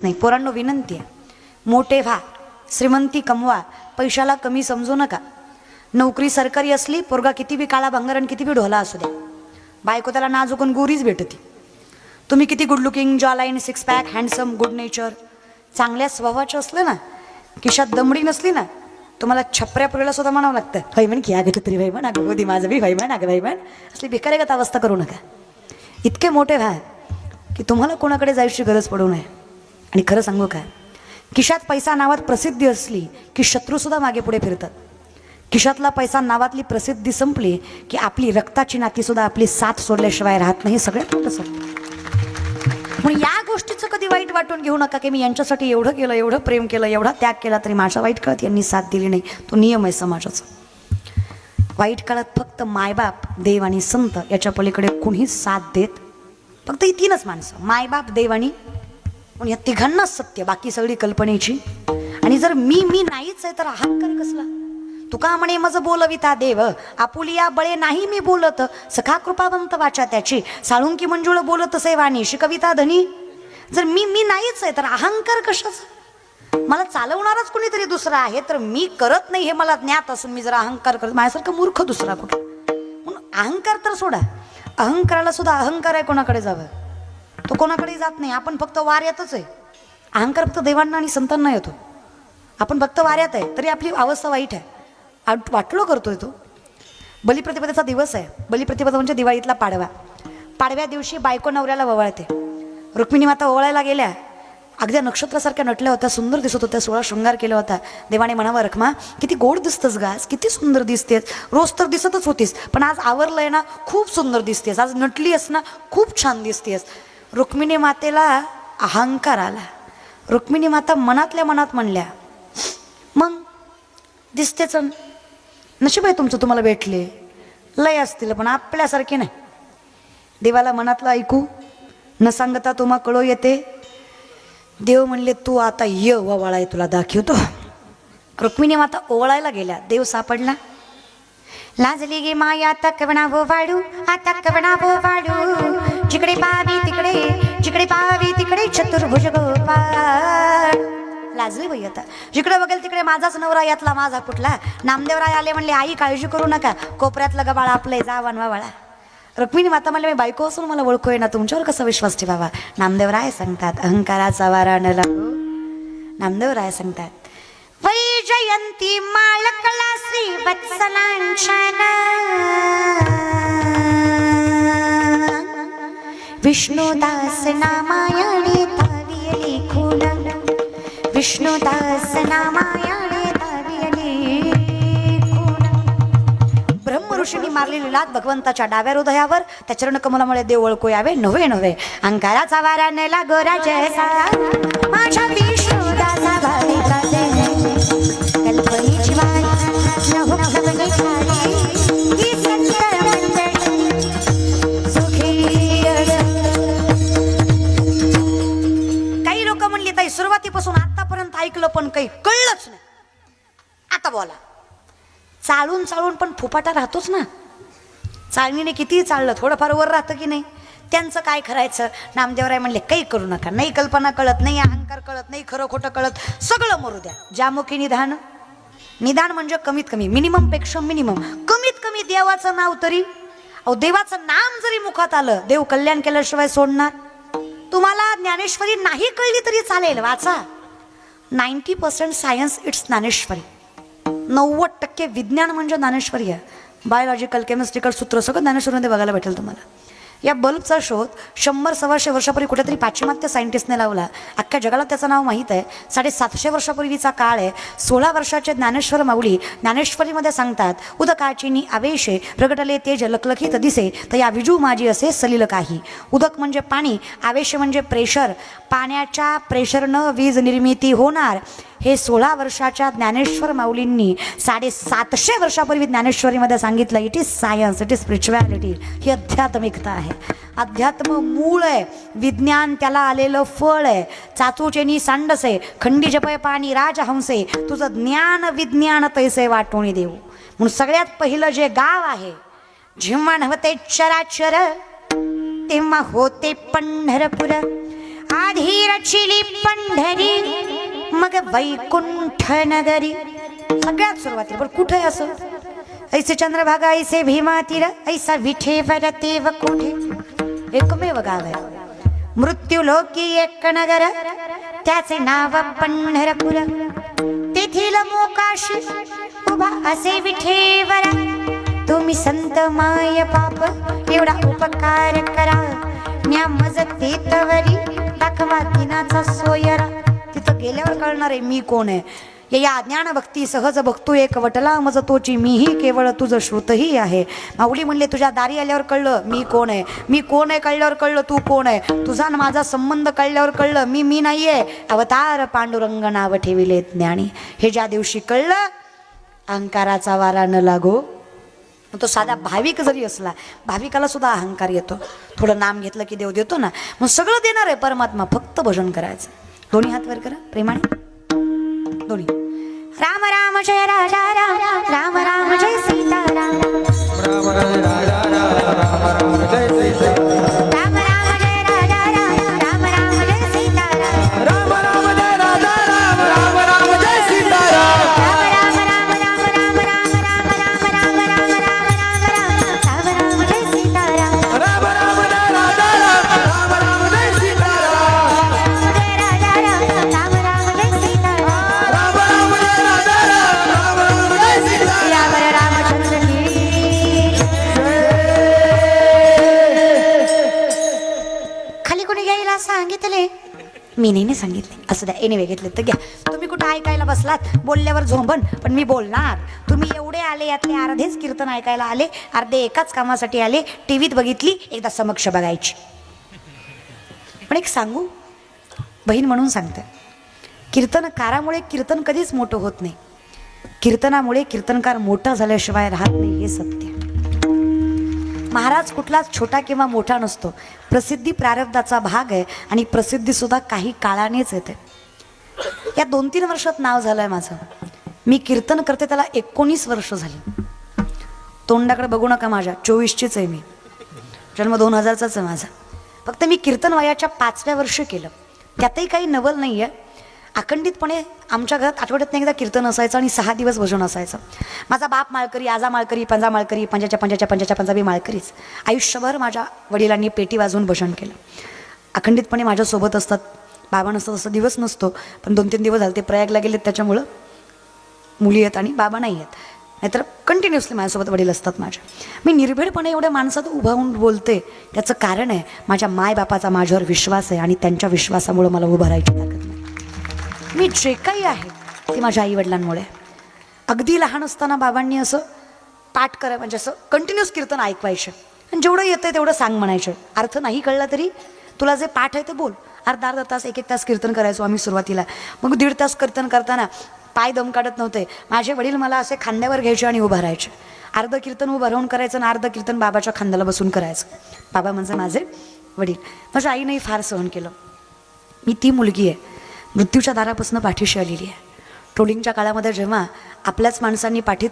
नाही पोरांनो, विनंती आहे, मोठे व्हा, श्रीमंती कमवा, पैशाला कमी समजू नका. नोकरी सरकारी असली, पोरगा किती बी काळा भंगार किती बी ढोला असू द्या, बायको त्याला नाजूकून गोरीच भेटती. तुम्ही किती गुड लुकिंग, जॉ line, six pack, handsome, good nature, चांगल्या स्वभावाचं असलं ना, खिशात दमडी नसली ना, तुम्हाला छपऱ्या पुरीला सुद्धा म्हणावं लागतं, भाईमन की अगं तरी भाईमन, अगं होती माझं बी भाईमन, अगं भाईमन. असली बेकारेगत अवस्था करू नका. इतके मोठे व्हा की तुम्हाला कोणाकडे जायची गरज पडू नये. आणि खरं सांगू का, खिशात पैसा नावात प्रसिद्धी असली की शत्रूसुद्धा मागे पुढे फिरतात. खिशातला पैसा नावातली प्रसिद्धी संपली की आपली रक्ताची नातीसुद्धा आपली साथ सोडल्याशिवाय राहत नाही. सगळ्यात मोठं सत्य. म्हणून या गोष्टीचं कधी वाईट वाटून घेऊ नका की मी यांच्यासाठी एवढं केलं, एवढं प्रेम केलं, एवढा त्याग केला, तरी माझ्या वाईट काळात यांनी साथ दिली नाही. तो नियम आहे समाजाचा. वाईट काळात फक्त मायबाप, देव आणि संत याच्या पलीकडे कुणीच साथ देत. फक्त ही तीनच माणसं, मायबाप, देव आणि पण या तिघांनाच सत्य, बाकी सगळी कल्पनेची. आणि जर मी नाहीच आहे तर अहंकार कसला. तुका म्हणे मज बोलविता देव, आपुलिया बळे नाही मी बोलत, सखा कृपावंत वाचा त्याची, साळुंकी मंजुळ बोलत से वाणी, शिकविता धनी. जर मी नाहीच आहे तर अहंकार कशाचा. मला चालवणारच कोणीतरी दुसरा आहे, तर मी करत नाही हे मला ज्ञात असून मी जर अहंकार करत, माझ्यासारखं मूर्ख दुसरा कुठं. म्हणून अहंकार तर सोडा, अहंकाराला सुद्धा अहंकार आहे कोणाकडे जावं, तो कोणाकडे जात नाही. आपण फक्त वाऱ्यातच आहे. अहंकार फक्त देवांना आणि संतांना येतो. आपण फक्त वाऱ्यात आहे तरी आपली अवस्था वाईट आहे. वाटलो करतोय तो. बलिप्रतिपदेचा दिवस आहे. बलिप्रतिपदा म्हणजे दिवाळीतला पाडवा. पाडव्या दिवशी बायको नवऱ्याला ववाळते. रुक्मिणी माता ओवाळायला गेल्या, अगदी नक्षत्रासारख्या नटल्या होत्या, सुंदर दिसत होत्या, 16 शृंगार केला होता. देवाने म्हणावं, रखमा किती गोड दिसतस गास, किती सुंदर दिसतेस, रोज तर दिसतच होतीस पण आज आवरलंय ना, खूप सुंदर दिसतेस, आज नटली आहेस ना, खूप छान दिसतेस. रुक्मिणी मातेला अहंकार आला. रुक्मिणी माता मनातल्या मनात म्हणल्या, मग दिसतेच, नशीब आहे तुमचं, तुम्हाला भेटले, लय असतील पण आपल्यासारखे नाही. देवाला मनातलं ऐकू न सांगता तुम्हा कळो येते. देव म्हणले, तू आता ये ओवाळाय, तुला दाखवतो. रुक्मिणी माता ओवाळायला गेल्या, देव सापडला. लाजली गे माया आता कवणा वाढू, आता कवणा वाढू, जिकडे पावी तिकडे, जिकडे पावी तिकडे चतुर्भुज गोपाळ. लाजली बाई आता, जिकडे बघेल तिकडे माझाच नवरा, यातला माझा कुठला. नामदेवराय आले म्हणले, आई काळजी करू नका, कोपऱ्यातलं गबाळ आपलंय, जा वनवा वळा. रुक्मिणी माता म्हणले, मी बायको असून मला ओळखू आहे ना, तुमच्यावर कसा विश्वास ठेवावा. नामदेवराय सांगतात, अहंकाराचा वारा न लागो. नामदेवराय सांगतात, वैजयंती माळकला श्री वत्सलांशना, विष्णुदास नामायणे तावियली खून, विष्णुदास नामायणे तावियली खून. ब्रह्म ऋषींनी मारलेली लात भगवंताच्या डाव्या हृदयावर, त्या चरण कमलामुळे देव ओळखू यावे. नव्हे नव्हे अंकाराचा वारा नेला गोरा जैसा, माझ्या विष्णुदासा भाविका कल्पनेची वारी न हो खबरी खाली, ही संत मंडळी सुखी. काही लोक म्हणली, ताई सुरुवातीपासून आतापर्यंत ऐकलं पण काही कळलंच नाही, आता बोला. चालून चालून पण फुपाटा राहतोच ना. चालणीने कितीही चाललं थोडंफार वर राहतं की नाही. त्यांचं काय करायचं. नामदेवराय म्हणले, काही करू नका, नाही कल्पना कळत, नाही अहंकार कळत, नाही खरं खोटं कळत, सगळं मरू द्या. ज्यामुखी निधान. निदान म्हणजे कमीत कमी, मिनिमम पेक्षा मिनिमम, कमीत कमी देवाचं नाव तरी. अहो देवाचं नाम जरी मुखात आलं, देव कल्याण केल्याशिवाय सोडणार. तुम्हाला ज्ञानेश्वरी नाही कळली तरी चालेल, वाचा. 90% सायन्स इट्स ज्ञानेश्वरी. 90% विज्ञान म्हणजे ज्ञानेश्वरी आहे. बायोलॉजिकल, केमिस्ट्रिकल सूत्र सगळं ज्ञानेश्वरीमध्ये बघायला भेटेल तुम्हाला. या बल्बचा शोध 100-125 वर्षापूर्वी कुठेतरी पाश्चिमात्य सायंटिस्टने लावला. अख्ख्या जगाला त्याचं नाव माहीत आहे. 750 वर्षापूर्वीचा काळ आहे. 16 वर्षाचे ज्ञानेश्वर माऊली ज्ञानेश्वरीमध्ये सांगतात, उदकाचिनी आवेशे प्रगटले तेज लखलखीत दिसे, तर या विजू माझी असे सलील काही. उदक म्हणजे पाणी, आवेश म्हणजे प्रेशर. पाण्याच्या प्रेशरनं वीज निर्मिती होणार. हे 16 वर्षाच्या ज्ञानेश्वर माऊलींनी 750 वर्षापूर्वी ज्ञानेश्वरीमध्ये सांगितलं. It is science, it is spirituality. ही अध्यात्मिकता आहे. अध्यात्म मूळ आहे, विज्ञान त्याला आलेलं फळ आहे. चाचूचेनी सांडसे खंडी जपय पाणी राजहंसे, तुझं ज्ञान विज्ञान तैसे वाटोणी देऊ. म्हणून सगळ्यात पहिलं जे गाव आहे, जेव्हा नव्हते चराचर तेव्हा होते पंढरपूर. आधी रचिली पंढरी मग वैकुंठ नगरी. सगळ्यात सुरुवातीला पण कुठे असं ऐसे चंद्रभागा ऐसे भीमा तीर ऐसा विठेवर तेव कुठे. एकमेव गाव आहे मृत्यू लोकी एक नगर त्याचे नाव पंढरपूर. तेथील मोकाशी उभा असे विठेवर तुम्ही संत माय पाप एवढा उपकार करा. म्या मज तेतवरी दाखवा दिनाचा सोयरा. तिथं गेल्यावर कळणार आहे मी कोण आहे. या ज्ञान भक्ती सहज बघतो एक वटला मज तोची मीही केवळ तुझं श्रुतही आहे. माऊली म्हणले तुझ्या दारी आल्यावर कळलं मी कोण आहे. मी कोण आहे कळल्यावर कळलं तू कोण आहे. तुझा न माझा संबंध कळल्यावर कळलं मी नाहीये. अवतार पांडुरंग नाव ठेविले ज्ञानी. हे ज्या दिवशी कळलं अहंकाराचा वारा न लागो. तो साधा भाविक जरी असला भाविकाला सुद्धा अहंकार येतो. थोडं नाम घेतलं की देव देतो ना. मग सगळं देणार आहे परमात्मा. फक्त भजन करायचं. दोन्ही हात वर करा प्रेमाने दोन्ही. राम राम जय राजा राम राम राम जय सीता राम राम राम राजा राम राम जय सीता राम राम जय राजा राम राम जय सीता राम राम जय राजा राम राम जय सीता राम राम राम राम राम राम राम राम राम राम राम राम जय सीता राम राम राम जय राजा राम राम जय सीता राम जय राजा राम राम जय सीता राम राम जय राजा राम राम जय सीता राम रामचंद्र की खाली कोणी घ्यायला सांगितले. मी नाही सांगितले. असं द्या एनिवे घेतले तर घ्या. तुम्ही कुठं ऐकायला बसलात बोलल्यावर झोंबन पण मी बोलणार. तुम्ही एवढे आले यातले अर्धेच कीर्तन ऐकायला आले अर्धे एकाच कामासाठी आले. टीव्हीत बघितली एकदा समक्ष बघायची. पण एक सांगू बहीण म्हणून सांगते कीर्तनकारामुळे कीर्तन कधीच मोठं होत नाही. कीर्तनामुळे कीर्तनकार मोठा झाल्याशिवाय राहत नाही हे सत्य. महाराज कुठलाच छोटा किंवा मोठा नसतो. प्रसिद्धी प्रारब्धाचा भाग आहे आणि प्रसिद्धी सुद्धा काही काळानेच येते. या 2-3 वर्षात नाव झालंय माझं. मी कीर्तन करते त्याला 19 वर्ष झाली. तोंडाकडे बघू नका माझ्या 24चीच आहे मी. जन्म 2000चाच आहे माझा. फक्त मी कीर्तन वयाच्या 5व्या वर्षी केलं. त्यातही काही नवल नाही आहे. अखंडितपणे आमच्या घरात आठवड्यातनं एकदा कीर्तन असायचं आणि 6 दिवस भजन असायचं. माझा बाप माळकरी आजा माळकरी पंजा माळकरी पंजाच्या पंजाबी माळकरीच. आयुष्यभर माझ्या वडिलांनी पेटी वाजवून भजन केलं. अखंडितपणे माझ्यासोबत असतात. बाबा नसतात असं दिवस नसतो. पण 2-3 दिवस झाले ते प्रयागला गेलेत त्याच्यामुळं मुली आहेत आणि बाबा नाही आहेत. नाहीतर कंटिन्युअसली माझ्यासोबत वडील असतात माझ्या. मी निर्भीडपणे एवढ्या माणसात उभा होऊन बोलते त्याचं कारण आहे माझ्या मायबापाचा माझ्यावर विश्वास आहे आणि त्यांच्या विश्वासामुळं मला उभं राहायची ताकद नाही. मी जे काही आहे ते माझ्या आईवडिलांमुळे. अगदी लहान असताना बाबांनी असं पाठ करा म्हणजे असं कंटिन्युअस कीर्तन ऐकवायचं आणि जेवढं येतं तेवढं सांग म्हणायचं. अर्थ नाही कळला तरी तुला जे पाठ आहे ते बोल. अर्धा तास 1-1 तास कीर्तन करायचो आम्ही सुरुवातीला. मग 1.5 तास कीर्तन करताना पाय दम काढत नव्हते. माझे वडील मला असे खांद्यावर घ्यायचे आणि उभं राहायचे. अर्ध कीर्तन उभं राहून करायचं आणि अर्ध कीर्तन बाबाच्या खांद्याला बसून करायचं. बाबा म्हणजे माझे वडील. माझ्या आईनेही फार सहन केलं. मी ती मुलगी आहे मृत्यूच्या दारापासून पाठीशी आलेली आहे. ट्रोलिंगच्या काळामध्ये जेव्हा आपल्याच माणसांनी पाठीत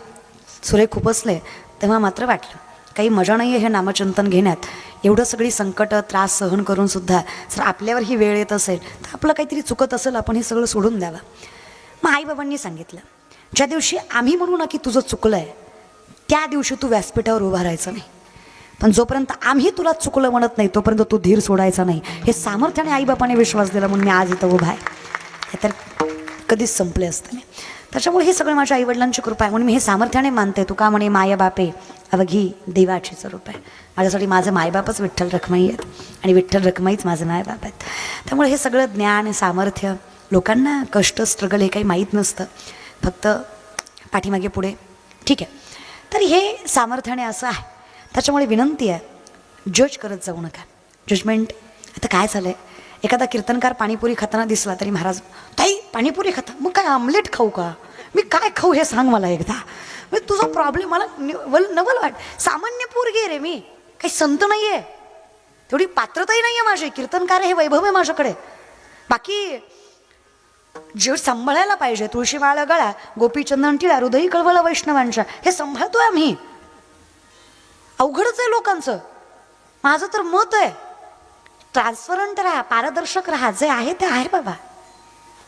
सुरे खुपसले तेव्हा मात्र वाटलं काही मजा नाही आहे हे नामचिंतन घेण्यात. एवढं सगळी संकट त्रास सहन करून सुद्धा जर आपल्यावर ही वेळ येत असेल तर आपलं काहीतरी चुकत असेल आपण हे सगळं सोडून द्यावं. मग आईबाबांनी सांगितलं ज्या दिवशी आम्ही म्हणू ना की तुझं चुकलं आहे त्या दिवशी तू व्यासपीठावर उभा राहायचं नाही. पण जोपर्यंत आम्ही तुला चुकलं म्हणत नाही तोपर्यंत तू धीर सोडायचा नाही. हे सामर्थ्याने आईबापाने विश्वास दिला म्हणून मी आज इथं उभा आहे. हे तर कधीच संपले असते नाही. त्याच्यामुळे हे सगळं माझ्या आईवडिलांची कृपा आहे म्हणून मी हे सामर्थ्याने मानते. तुका म्हणे माया बापे अवघी देवाचीच रूप आहे. माझ्यासाठी माझं मायबापच विठ्ठल रखमाई आहेत आणि विठ्ठल रखमाईच माझं मायबाप आहेत. त्यामुळे हे सगळं ज्ञान सामर्थ्य लोकांना कष्ट स्ट्रगल हे काही माहीत नसतं. फक्त पाठीमागे पुढे ठीक आहे. तर हे सामर्थ्याने असं आहे. त्याच्यामुळे विनंती आहे जज करत जाऊ नका. जजमेंट आता काय झालं आहे एखादा कीर्तनकार पाणीपुरी खाताना दिसला तरी महाराज ताई पाणीपुरी खाता मग काय आमलेट खाऊ का मी काय खाऊ हे सांग मला एकदा. म्हणजे तुझा प्रॉब्लेम मला नवल वाट. सामान्य पोरगी रे मी काही संत नाही आहे तेवढी पात्रताही नाही आहे माझी. कीर्तनकार हे वैभव आहे माझ्याकडे. बाकी जे सांभाळायला पाहिजे तुळशीमाळा गळा गोपीचंदन टिळा हृदयी कळवळा वैष्णवांच्या हे सांभाळतोय आम्ही. अवघडच आहे लोकांचं. माझं तर मत आहे ट्रान्सपरंट राहा, पारदर्शक राहा. जे आहे ते आहे बाबा.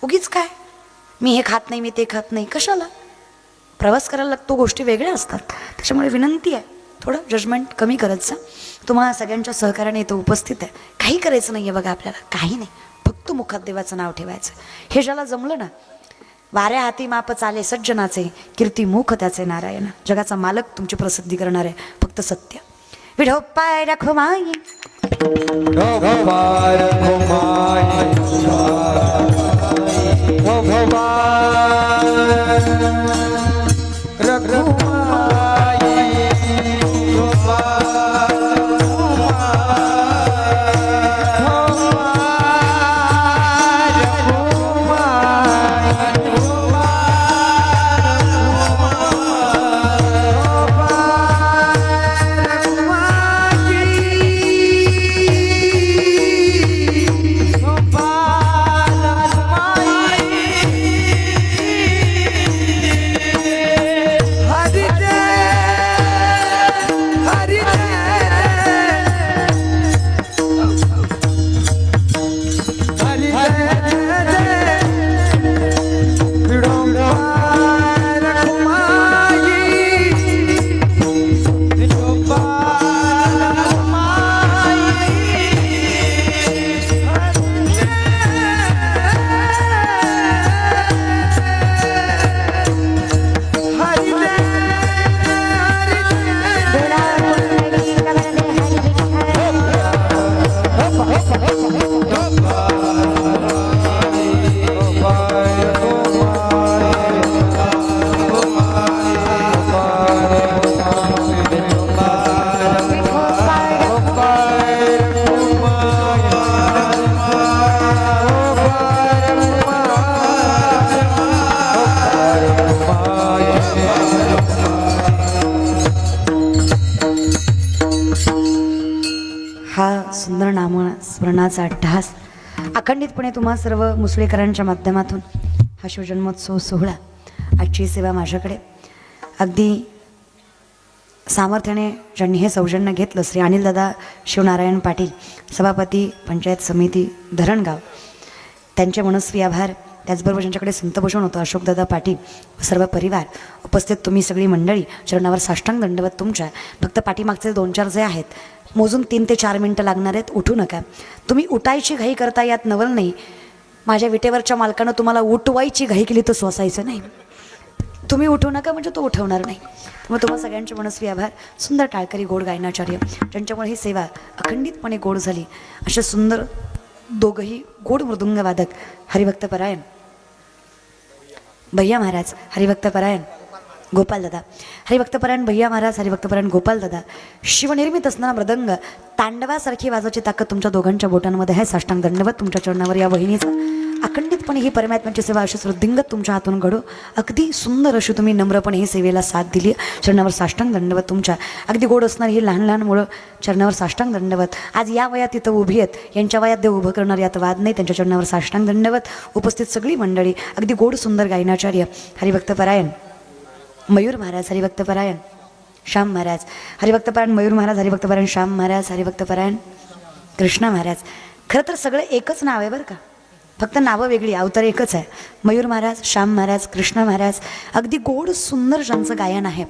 उगीच काय मी हे खात नाही, मी ते खात नाही, कशाला? प्रवास करायला लागतो, गोष्टी वेगळ्या असतात. त्याच्यामुळे विनंती आहे, थोडं जजमेंट कमी करत जा. तुम्हाला सगळ्यांच्या सहकार्याने इथं उपस्थित आहे. काही करायचं नाही आहे बघा आपल्याला, काही नाही, फक्त मुखात देवाचं नाव ठेवायचं. हे ज्याला जमलं ना, वाऱ्या हाती माप चाले सज्जनाचे, कीर्ती मुख त्याचे नारायण. जगाचा मालक तुमची प्रसिद्धी करणार आहे, फक्त सत्य. विठोपाय रखुमाई सुंदर नामस्मरणाचा ढास अखंडितपणे तुम्हा सर्व मुसळेकरांच्या माध्यमातून हा शिवजन्मोत्सव सोहळा, आजची सेवा माझ्याकडे अगदी सामर्थ्याने ज्यांनी हे सौजन्य घेतलं, श्री अनिलदादा शिवनारायण पाटील, सभापती पंचायत समिती धरणगाव, त्यांचे मनस्वी आभार. त्याचबरोबर ज्यांच्याकडे संतभूषण होतं अशोकदादा पाटील व सर्व परिवार, उपस्थित तुम्ही सगळी मंडळी, चरणावर साष्टांग दंडवत तुमच्या. फक्त पाठीमागचे 2-4 जे आहेत, मोजून 3 ते 4 मिनटं लागणार आहेत. उठू नका. तुम्ही उठायची घाई करता, यात नवल नाही. माझ्या विटेवरच्या मालकानं तुम्हाला उठवायची घाई केली तर सोसायचं नाही. तुम्ही उठू नका म्हणजे तो उठवणार नाही. मग तुम्हाला सगळ्यांचे मनस्वी आभार. सुंदर टाळकरी गोड गायनाचार्य, ज्यांच्यामुळे ही सेवा अखंडितपणे गोड झाली, असे सुंदर दोघंही गोड मृदुंगवादक, हरिभक्तपरायण भैया महाराज, हरिभक्तपरायण गोपालदादा, हरिभक्तपरायण भैया महाराज, हरिभक्तपरायण गोपालदादा. शिवनिर्मित असणारा मृदंग तांडवासारखी वाजायची ताकद तुमच्या दोघांच्या बोटांमध्ये आहे. साष्टांग दंडवत तुमच्या चरणावर या वहिनीचा. अखंडितपणे ही परमात्म्याची सेवा अशी वृद्धिंगत तुमच्या हातून घडो. अगदी सुंदर अशी तुम्ही नम्रपणे ही सेवेला साथ दिली. चरणावर साष्टांग दंडवत तुमच्या. अगदी गोड असणारी ही लहान लहान मुलं चरणावर साष्टांग दंडवत. आज या वयात तिथं उभी आहेत, यांच्या वयात देव उभं करणार यात वाद नाही. त्यांच्या चरणावर साष्टांग दंडवत. उपस्थित सगळी मंडळी, अगदी गोड सुंदर गायनाचार्य हरिभक्तपरायण मयूर महाराज, हरिभक्तपरायण श्याम महाराज, हरिभक्तपरायण मयूर महाराज, हरिभक्तपरायण श्याम महाराज, हरिभक्तपरायण कृष्णा महाराज. खरं तर सगळं एकच नाव आहे बरं का, फक्त नावं वेगळी, अवतार एकच आहे. मयूर महाराज, श्याम महाराज, कृष्णा महाराज. अगदी गोड सुंदर ज्यांचं गायन आहे,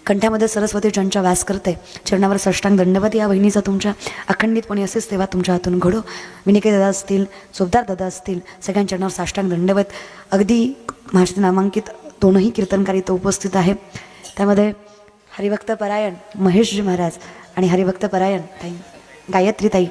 कंठ्यामध्ये सरस्वती ज्यांच्या वास करते, चरणावर साष्टांग दंडवत या वहिनीचा तुमच्या. अखंडितपणे असेच सेवा तुमच्या हातून घडो. विनिके दादा असतील, सोबदार दादा असतील, सगळ्यांच्या चरणावर साष्टांग दंडवत. अगदी महाराष्ट्र नामांकित 2ही कीर्तनकार इथं उपस्थित आहे. त्यामध्ये हरिभक्तपरायण महेशजी महाराज आणि हरिभक्तपरायण ताई गायत्री ताई.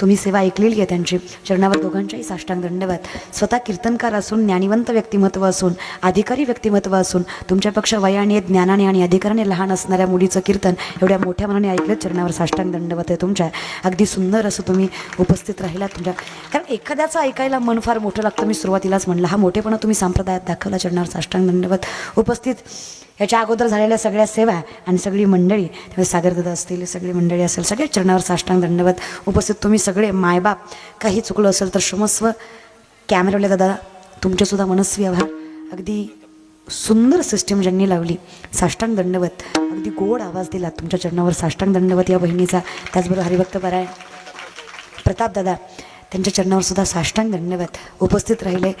तुम्ही सेवा ऐकलेली आहे त्यांची. चरणावर दोघांच्याही साष्टांग दंडवत. स्वतः कीर्तनकार असून, ज्ञानिवंत व्यक्तिमत्व असून, अधिकारी व्यक्तिमत्व असून, तुमच्यापेक्षा वयाने, ज्ञानाने आणि अधिकाराने लहान असणाऱ्या मुलीचं कीर्तन एवढ्या मोठ्या मनाने ऐकलं. चरणावर साष्टांग दंडवत आहे तुमच्या. अगदी सुंदर असं तुम्ही उपस्थित राहिला तुमच्या. कारण एखाद्याचं ऐकायला मन फार मोठं लागतं. मी सुरुवातीलाच म्हणलं, हा मोठेपणा तुम्ही संप्रदायात दाखवला. चरणावर साष्टांग दंडवत. उपस्थित याच्या अगोदर झालेल्या सगळ्या सेवा आणि सगळी मंडळी, त्यामुळे सागरदादा असतील, सगळी मंडळी असेल, सगळ्या चरणावर साष्टांग दंडवत. उपस्थित तुम्ही सगळे मायबाप. काही चुकलं असेल तर क्षमस्व. कॅमेरावाले दादा तुमचेसुद्धा मनस्वी आभार. अगदी सुंदर सिस्टीम ज्यांनी लावली, साष्टांग दंडवत. अगदी गोड आवाज दिला, तुमच्या चरणावर साष्टांग दंडवत या बहिणीचा. त्याचबरोबर हरिभक्तपरायण प्रताप दादा त्यांच्या चरणावर सुद्धा साष्टांग धन्यवाद. उपस्थित राहिले